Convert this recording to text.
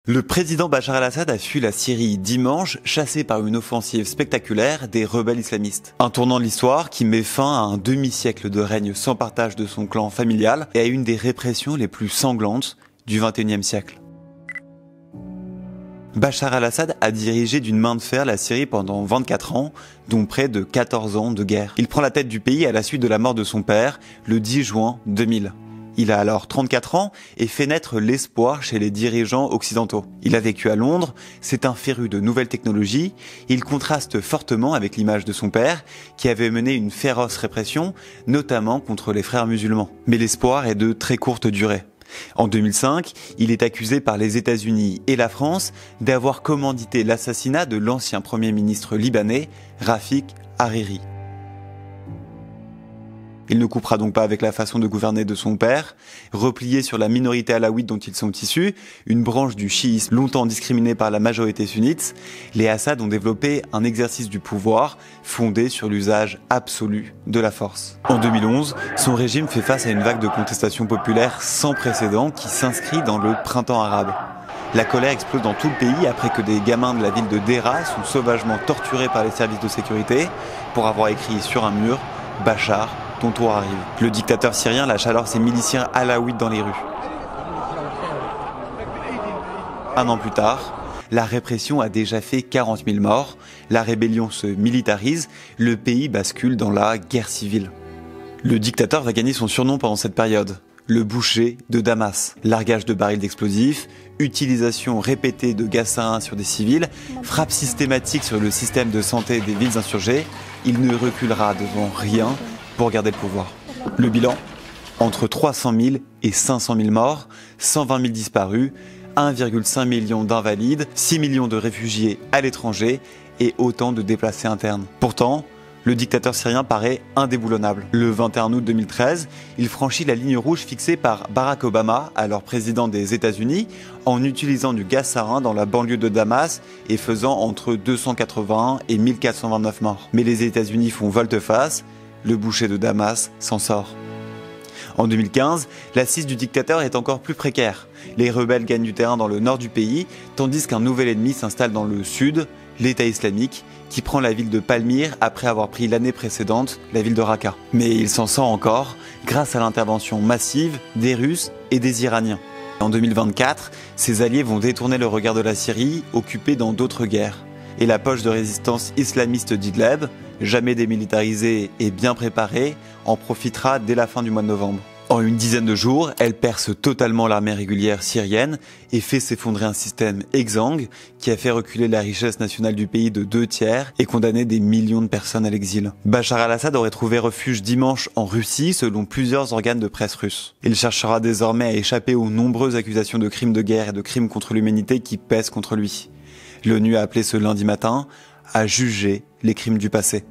Le président Bachar el-Assad a fui la Syrie dimanche, chassé par une offensive spectaculaire des rebelles islamistes. Un tournant de l'histoire qui met fin à un demi-siècle de règne sans partage de son clan familial et à une des répressions les plus sanglantes du XXIe siècle. Bachar el-Assad a dirigé d'une main de fer la Syrie pendant 24 ans, dont près de 14 ans de guerre. Il prend la tête du pays à la suite de la mort de son père, le 10 juin 2000. Il a alors 34 ans et fait naître l'espoir chez les dirigeants occidentaux. Il a vécu à Londres, c'est un féru de nouvelles technologies, il contraste fortement avec l'image de son père, qui avait mené une féroce répression, notamment contre les frères musulmans. Mais l'espoir est de très courte durée. En 2005, il est accusé par les États-Unis et la France d'avoir commandité l'assassinat de l'ancien Premier ministre libanais, Rafik Hariri. Il ne coupera donc pas avec la façon de gouverner de son père. Replié sur la minorité alaouite dont ils sont issus, une branche du chiisme longtemps discriminée par la majorité sunnite, les Assad ont développé un exercice du pouvoir fondé sur l'usage absolu de la force. En 2011, son régime fait face à une vague de contestation populaire sans précédent qui s'inscrit dans le printemps arabe. La colère explose dans tout le pays après que des gamins de la ville de Deraa sont sauvagement torturés par les services de sécurité pour avoir écrit sur un mur « Bachar, ton tour arrive ». Le dictateur syrien lâche alors ses miliciens alaouites dans les rues. Un an plus tard, la répression a déjà fait 40 000 morts, la rébellion se militarise, le pays bascule dans la guerre civile. Le dictateur va gagner son surnom pendant cette période, le boucher de Damas. Largage de barils d'explosifs, utilisation répétée de gaz sarin sur des civils, frappe systématique sur le système de santé des villes insurgées, il ne reculera devant rien pour garder le pouvoir. Le bilan, entre 300 000 et 500 000 morts, 120 000 disparus, 1,5 million d'invalides, 6 millions de réfugiés à l'étranger et autant de déplacés internes. Pourtant, le dictateur syrien paraît indéboulonnable. Le 21 août 2013, il franchit la ligne rouge fixée par Barack Obama, alors président des États-Unis, en utilisant du gaz sarin dans la banlieue de Damas et faisant entre 281 et 1429 morts. Mais les États-Unis font volte-face, le boucher de Damas s'en sort. En 2015, l'assise du dictateur est encore plus précaire. Les rebelles gagnent du terrain dans le nord du pays, tandis qu'un nouvel ennemi s'installe dans le sud, l'État islamique, qui prend la ville de Palmyre après avoir pris l'année précédente la ville de Raqqa. Mais il s'en sort encore grâce à l'intervention massive des Russes et des Iraniens. En 2024, ses alliés vont détourner le regard de la Syrie, occupée dans d'autres guerres. Et la poche de résistance islamiste d'Idleb, jamais démilitarisée et bien préparée, en profitera dès la fin du mois de novembre. En une dizaine de jours, elle perce totalement l'armée régulière syrienne et fait s'effondrer un système exsangue qui a fait reculer la richesse nationale du pays de 2/3 et condamné des millions de personnes à l'exil. Bachar el-Assad aurait trouvé refuge dimanche en Russie selon plusieurs organes de presse russes. Il cherchera désormais à échapper aux nombreuses accusations de crimes de guerre et de crimes contre l'humanité qui pèsent contre lui. L'ONU a appelé ce lundi matin à juger les crimes du passé.